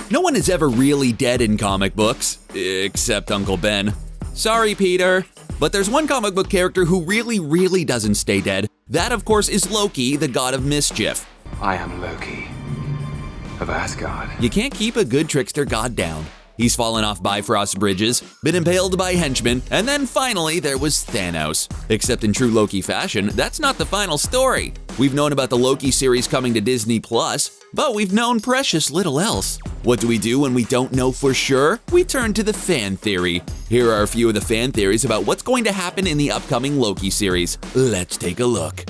No one is ever really dead in comic books, except Uncle Ben. Sorry, Peter. But there's one comic book character who really doesn't stay dead. That, of course, is Loki, the god of mischief. I am Loki of Asgard. You can't keep a good trickster god down. He's fallen off Bifrost bridges, been impaled by henchmen, and then finally there was Thanos. Except in true Loki fashion, that's not the final story. We've known about the Loki series coming to Disney+, but we've known precious little else. What do we do when we don't know for sure? We turn to the fan theory. Here are a few of the fan theories about what's going to happen in the upcoming Loki series. Let's take a look.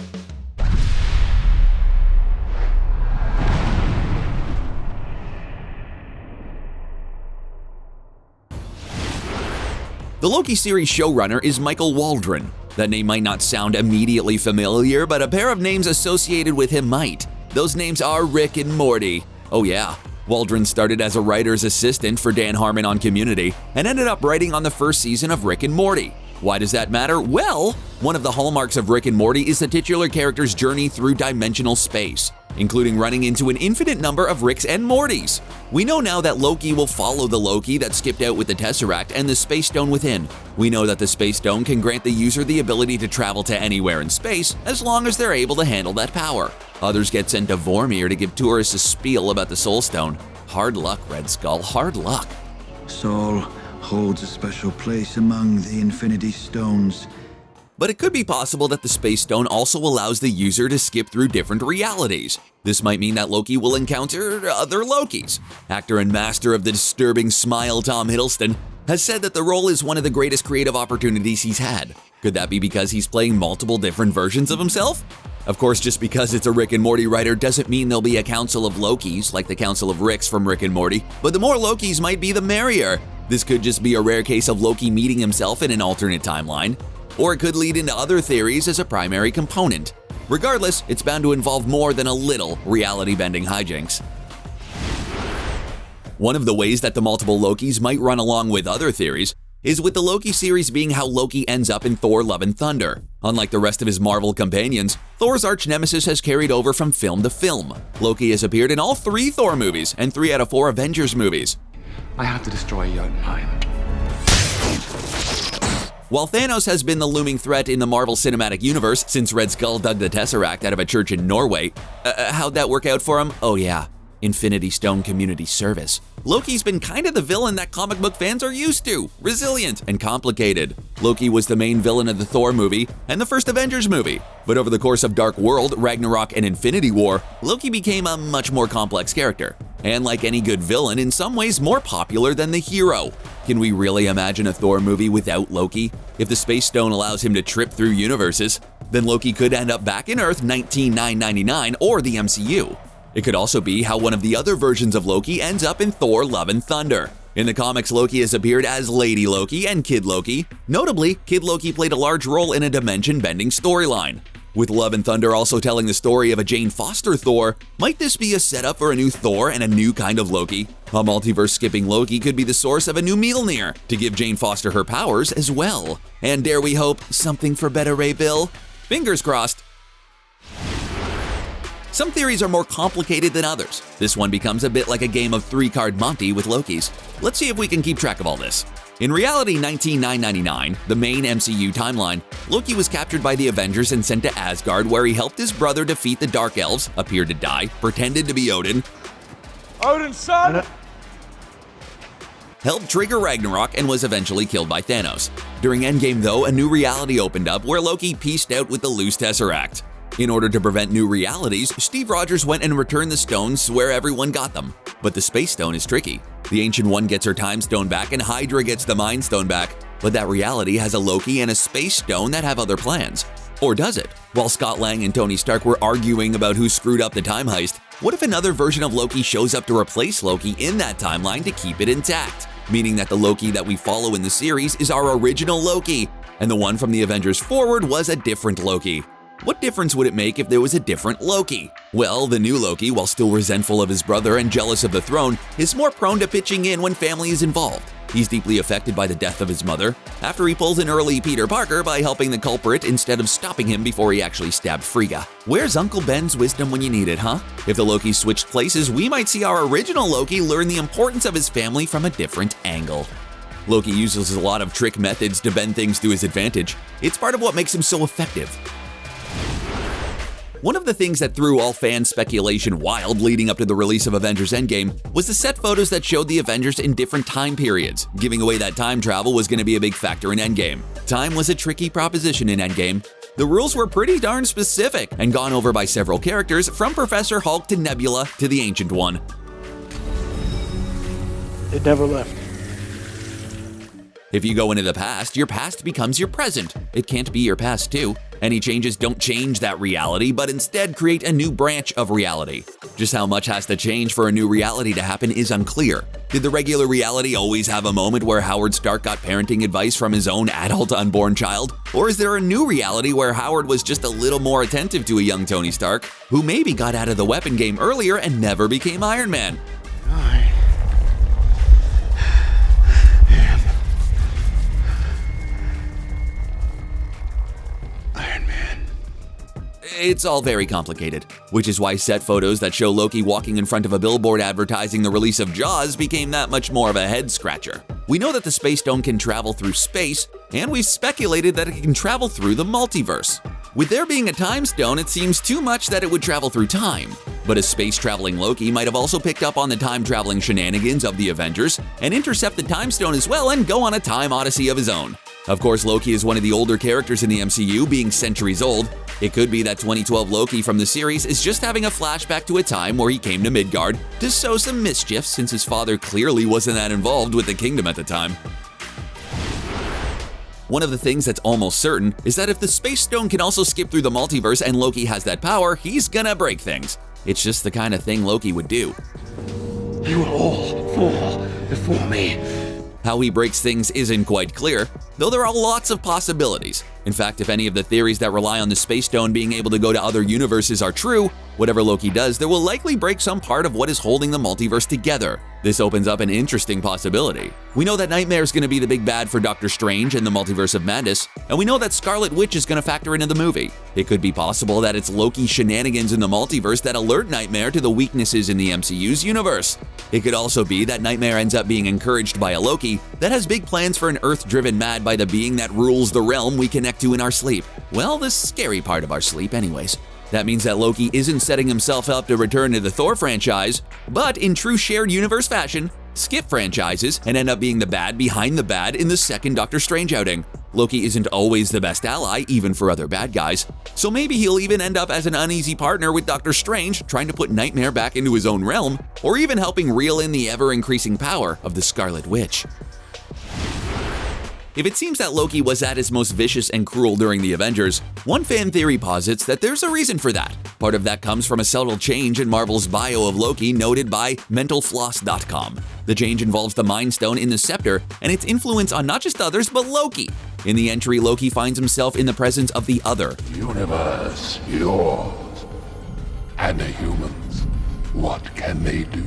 The Loki series showrunner is Michael Waldron. That name might not sound immediately familiar, but a pair of names associated with him might. Those names are Rick and Morty. Oh yeah, Waldron started as a writer's assistant for Dan Harmon on Community and ended up writing on the first season of Rick and Morty. Why does that matter? Well, one of the hallmarks of Rick and Morty is the titular character's journey through dimensional space, including running into an infinite number of Ricks and Mortys. We know now that Loki will follow the Loki that skipped out with the Tesseract and the Space Stone within. We know that the Space Stone can grant the user the ability to travel to anywhere in space as long as they're able to handle that power. Others get sent to Vormir to give tourists a spiel about the Soul Stone. Hard luck, Red Skull, hard luck. Soul holds a special place among the Infinity Stones. But it could be possible that the Space Stone also allows the user to skip through different realities. This might mean that Loki will encounter other Lokis. Actor and master of the disturbing smile Tom Hiddleston has said that the role is one of the greatest creative opportunities he's had. Could that be because he's playing multiple different versions of himself? Of course, just because it's a Rick and Morty writer doesn't mean there'll be a council of Lokis like the Council of Ricks from Rick and Morty, but the more Lokis might be the merrier. This could just be a rare case of Loki meeting himself in an alternate timeline, or it could lead into other theories as a primary component. Regardless, it's bound to involve more than a little reality-bending hijinks. One of the ways that the multiple Lokis might run along with other theories is with the Loki series being how Loki ends up in Thor: Love and Thunder. Unlike the rest of his Marvel companions, Thor's arch-nemesis has carried over from film to film. Loki has appeared in all 3 Thor movies and 3 out of 4 Avengers movies. I had to destroy Jotunheim. While Thanos has been the looming threat in the Marvel Cinematic Universe since Red Skull dug the Tesseract out of a church in Norway, how'd that work out for him? Oh yeah, Infinity Stone Community Service. Loki's been kind of the villain that comic book fans are used to, resilient and complicated. Loki was the main villain of the Thor movie and the first Avengers movie, but over the course of Dark World, Ragnarok, and Infinity War, Loki became a much more complex character, and like any good villain, in some ways more popular than the hero. Can we really imagine a Thor movie without Loki? If the Space Stone allows him to trip through universes, then Loki could end up back in Earth 19999 or the MCU. It could also be how one of the other versions of Loki ends up in Thor: Love and Thunder. In the comics, Loki has appeared as Lady Loki and Kid Loki. Notably, Kid Loki played a large role in a dimension-bending storyline. With Love and Thunder also telling the story of a Jane Foster Thor, might this be a setup for a new Thor and a new kind of Loki? A multiverse-skipping Loki could be the source of a new Mjolnir to give Jane Foster her powers as well. And dare we hope, something for Beta Ray Bill? Fingers crossed. Some theories are more complicated than others. This one becomes a bit like a game of 3-card Monty with Lokis. Let's see if we can keep track of all this. In reality 19999, the main MCU timeline, Loki was captured by the Avengers and sent to Asgard, where he helped his brother defeat the Dark Elves, appeared to die, pretended to be Odin, Odin's son! helped trigger Ragnarok, and was eventually killed by Thanos. During Endgame though, a new reality opened up where Loki pieced out with the loose Tesseract. In order to prevent new realities, Steve Rogers went and returned the stones where everyone got them. But the Space Stone is tricky. The Ancient One gets her Time Stone back and Hydra gets the Mind Stone back, but that reality has a Loki and a Space Stone that have other plans. Or does it? While Scott Lang and Tony Stark were arguing about who screwed up the time heist, what if another version of Loki shows up to replace Loki in that timeline to keep it intact? Meaning that the Loki that we follow in the series is our original Loki, and the one from the Avengers forward was a different Loki. What difference would it make if there was a different Loki? Well, the new Loki, while still resentful of his brother and jealous of the throne, is more prone to pitching in when family is involved. He's deeply affected by the death of his mother, after he pulls an early Peter Parker by helping the culprit instead of stopping him before he actually stabbed Frigga. Where's Uncle Ben's wisdom when you need it, huh? If the Lokis switched places, we might see our original Loki learn the importance of his family from a different angle. Loki uses a lot of trick methods to bend things to his advantage. It's part of what makes him so effective. One of the things that threw all fan speculation wild leading up to the release of Avengers Endgame was the set photos that showed the Avengers in different time periods, giving away that time travel was going to be a big factor in Endgame. Time was a tricky proposition in Endgame. The rules were pretty darn specific and gone over by several characters, from Professor Hulk to Nebula to the Ancient One. It never left. If you go into the past, your past becomes your present. It can't be your past too. Any changes don't change that reality, but instead create a new branch of reality. Just how much has to change for a new reality to happen is unclear. Did the regular reality always have a moment where Howard Stark got parenting advice from his own adult unborn child? Or is there a new reality where Howard was just a little more attentive to a young Tony Stark, who maybe got out of the weapon game earlier and never became Iron Man? It's all very complicated, which is why set photos that show Loki walking in front of a billboard advertising the release of Jaws became that much more of a head-scratcher. We know that the Space Stone can travel through space, and we've speculated that it can travel through the multiverse. With there being a time stone, it seems too much that it would travel through time. But a space-traveling Loki might have also picked up on the time-traveling shenanigans of the Avengers and intercept the time stone as well and go on a time odyssey of his own. Of course, Loki is one of the older characters in the MCU, being centuries old. It could be that 2012 Loki from the series is just having a flashback to a time where he came to Midgard to sow some mischief, since his father clearly wasn't that involved with the kingdom at the time. One of the things that's almost certain is that if the Space Stone can also skip through the multiverse and Loki has that power, he's gonna break things. It's just the kind of thing Loki would do. You will all fall before me. How he breaks things isn't quite clear, though there are lots of possibilities. In fact, if any of the theories that rely on the Space Stone being able to go to other universes are true, whatever Loki does, there will likely break some part of what is holding the multiverse together. This opens up an interesting possibility. We know that Nightmare is going to be the big bad for Doctor Strange and the Multiverse of Madness, and we know that Scarlet Witch is going to factor into the movie. It could be possible that it's Loki's shenanigans in the multiverse that alert Nightmare to the weaknesses in the MCU's universe. It could also be that Nightmare ends up being encouraged by a Loki that has big plans for an Earth driven mad by the being that rules the realm we connect to in our sleep. Well, the scary part of our sleep anyways. That means that Loki isn't setting himself up to return to the Thor franchise, but in true shared universe fashion, skip franchises and end up being the bad behind the bad in the second Doctor Strange outing. Loki isn't always the best ally, even for other bad guys, so maybe he'll even end up as an uneasy partner with Doctor Strange, trying to put Nightmare back into his own realm, or even helping reel in the ever-increasing power of the Scarlet Witch. If it seems that Loki was at his most vicious and cruel during the Avengers, one fan theory posits that there's a reason for that. Part of that comes from a subtle change in Marvel's bio of Loki noted by mentalfloss.com. The change involves the Mind Stone in the scepter and its influence on not just others but Loki. In the entry, Loki finds himself in the presence of the other. Universe, yours. And the humans, what can they do?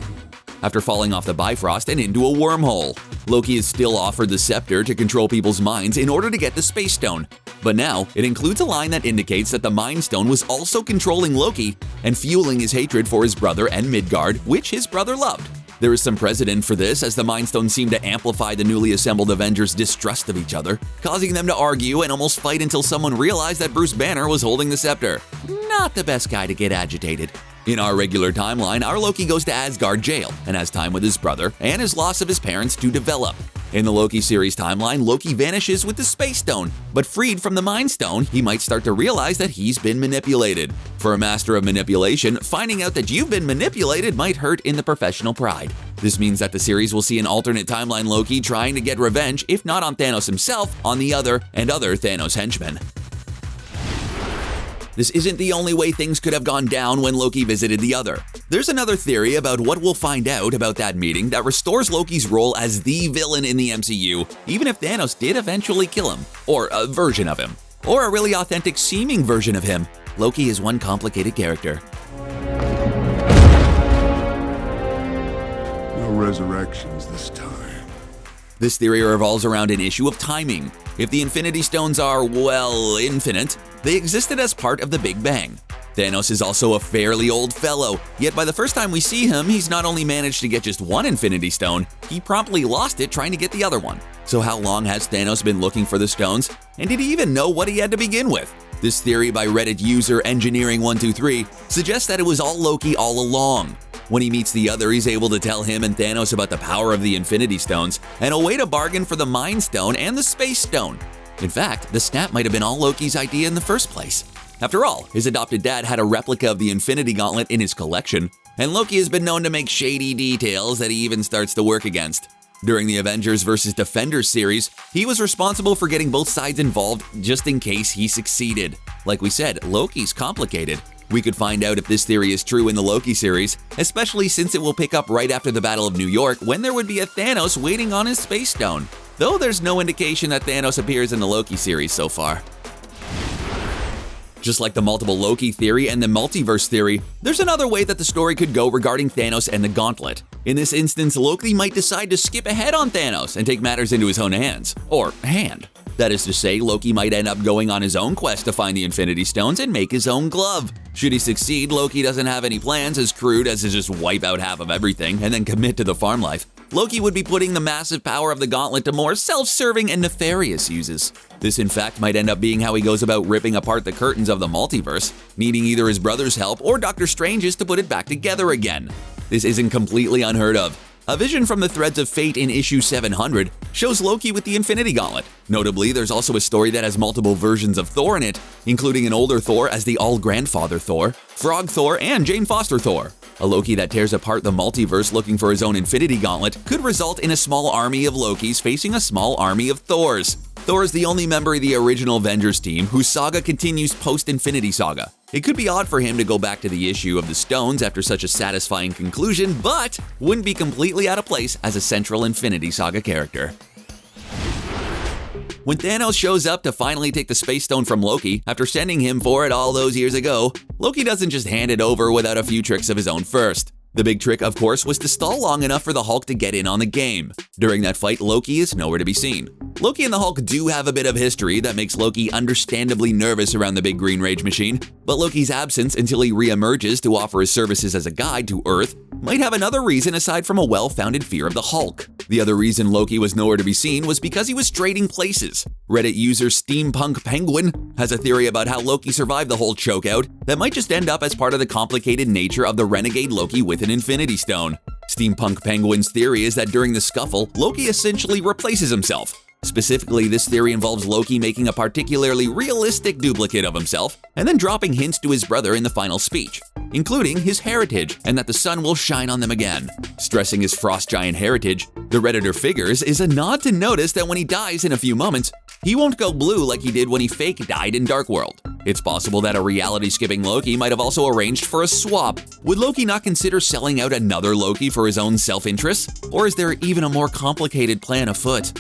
After falling off the Bifrost and into a wormhole. Loki is still offered the scepter to control people's minds in order to get the Space Stone. But now, it includes a line that indicates that the Mind Stone was also controlling Loki and fueling his hatred for his brother and Midgard, which his brother loved. There is some precedent for this, as the Mind Stone seemed to amplify the newly assembled Avengers' distrust of each other, causing them to argue and almost fight until someone realized that Bruce Banner was holding the scepter. Not the best guy to get agitated. In our regular timeline, our Loki goes to Asgard jail and has time with his brother and his loss of his parents to develop. In the Loki series timeline, Loki vanishes with the Space Stone, but freed from the Mind Stone, he might start to realize that he's been manipulated. For a master of manipulation, finding out that you've been manipulated might hurt in the professional pride. This means that the series will see an alternate timeline Loki trying to get revenge, if not on Thanos himself, on the other and other Thanos henchmen. This isn't the only way things could have gone down when Loki visited the other. There's another theory about what we'll find out about that meeting that restores Loki's role as the villain in the MCU, even if Thanos did eventually kill him, or a version of him, or a really authentic seeming version of him. Loki is one complicated character. No resurrections this time. This theory revolves around an issue of timing. If the Infinity Stones are, well, infinite, they existed as part of the Big Bang. Thanos is also a fairly old fellow, yet by the first time we see him, he's not only managed to get just one Infinity Stone, he promptly lost it trying to get the other one. So how long has Thanos been looking for the stones? And did he even know what he had to begin with? This theory by Reddit user Engineering123 suggests that it was all Loki all along. When he meets the other, he's able to tell him and Thanos about the power of the Infinity Stones and a way to bargain for the Mind Stone and the Space Stone. In fact, the snap might have been all Loki's idea in the first place. After all, his adopted dad had a replica of the Infinity Gauntlet in his collection, and Loki has been known to make shady details that he even starts to work against. During the Avengers vs. Defenders series, he was responsible for getting both sides involved just in case he succeeded. Like we said, Loki's complicated. We could find out if this theory is true in the Loki series, especially since it will pick up right after the Battle of New York when there would be a Thanos waiting on his Space Stone. Though there's no indication that Thanos appears in the Loki series so far. Just like the multiple Loki theory and the multiverse theory, there's another way that the story could go regarding Thanos and the Gauntlet. In this instance, Loki might decide to skip ahead on Thanos and take matters into his own hands. Or hand. That is to say, Loki might end up going on his own quest to find the Infinity Stones and make his own glove. Should he succeed, Loki doesn't have any plans as crude as to just wipe out half of everything and then commit to the farm life. Loki would be putting the massive power of the Gauntlet to more self-serving and nefarious uses. This in fact might end up being how he goes about ripping apart the curtains of the multiverse, needing either his brother's help or Doctor Strange's to put it back together again. This isn't completely unheard of. A vision from the Threads of Fate in issue 700 shows Loki with the Infinity Gauntlet. Notably, there's also a story that has multiple versions of Thor in it, including an older Thor as the All-Grandfather Thor, Throg Thor, and Jane Foster Thor. A Loki that tears apart the multiverse looking for his own Infinity Gauntlet could result in a small army of Lokis facing a small army of Thors. Thor is the only member of the original Avengers team whose saga continues post-Infinity Saga. It could be odd for him to go back to the issue of the stones after such a satisfying conclusion, but wouldn't be completely out of place as a central Infinity Saga character. When Thanos shows up to finally take the Space Stone from Loki after sending him for it all those years ago, Loki doesn't just hand it over without a few tricks of his own first. The big trick, of course, was to stall long enough for the Hulk to get in on the game. During that fight, Loki is nowhere to be seen. Loki and the Hulk do have a bit of history that makes Loki understandably nervous around the big green rage machine, but Loki's absence until he re-emerges to offer his services as a guide to Earth might have another reason aside from a well-founded fear of the Hulk. The other reason Loki was nowhere to be seen was because he was trading places. Reddit user Steampunk Penguin has a theory about how Loki survived the whole chokeout that might just end up as part of the complicated nature of the renegade Loki with an Infinity Stone. Steampunk Penguin's theory is that during the scuffle, Loki essentially replaces himself. Specifically, this theory involves Loki making a particularly realistic duplicate of himself and then dropping hints to his brother in the final speech, including his heritage and that the sun will shine on them again. Stressing his frost giant heritage, the Redditor figures is a nod to notice that when he dies in a few moments, he won't go blue like he did when he fake died in Dark World. It's possible that a reality-skipping Loki might have also arranged for a swap. Would Loki not consider selling out another Loki for his own self-interest? Or is there even a more complicated plan afoot?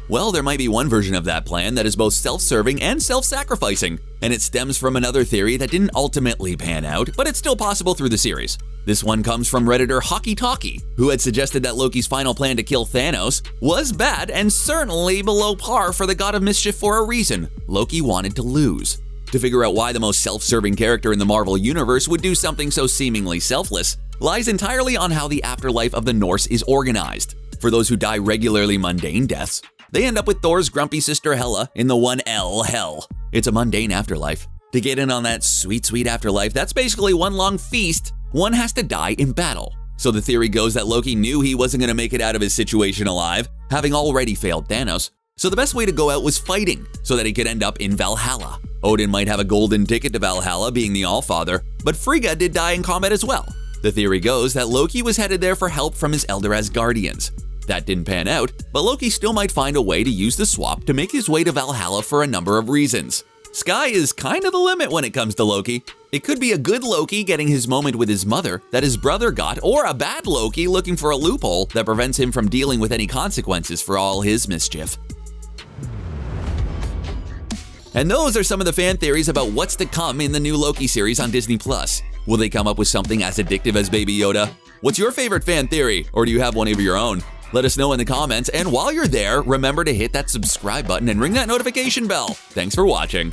Well, there might be one version of that plan that is both self-serving and self-sacrificing, and it stems from another theory that didn't ultimately pan out, but it's still possible through the series. This one comes from Redditor Hockey Talkie, who had suggested that Loki's final plan to kill Thanos was bad and certainly below par for the god of mischief for a reason. Loki wanted to lose. To figure out why the most self-serving character in the Marvel Universe would do something so seemingly selfless lies entirely on how the afterlife of the Norse is organized. For those who die regularly mundane deaths, they end up with Thor's grumpy sister Hela in the 1L Hell. It's a mundane afterlife. To get in on that sweet, sweet afterlife, that's basically one long feast. One has to die in battle. So the theory goes that Loki knew he wasn't going to make it out of his situation alive, having already failed Thanos. So the best way to go out was fighting, so that he could end up in Valhalla. Odin might have a golden ticket to Valhalla, being the Allfather, but Frigga did die in combat as well. The theory goes that Loki was headed there for help from his elder Asgardians. That didn't pan out, but Loki still might find a way to use the swap to make his way to Valhalla for a number of reasons. Sky is kind of the limit when it comes to Loki. It could be a good Loki getting his moment with his mother that his brother got, or a bad Loki looking for a loophole that prevents him from dealing with any consequences for all his mischief. And those are some of the fan theories about what's to come in the new Loki series on Disney+. Will they come up with something as addictive as Baby Yoda? What's your favorite fan theory, or do you have one of your own? Let us know in the comments, and while you're there, remember to hit that subscribe button and ring that notification bell. Thanks for watching.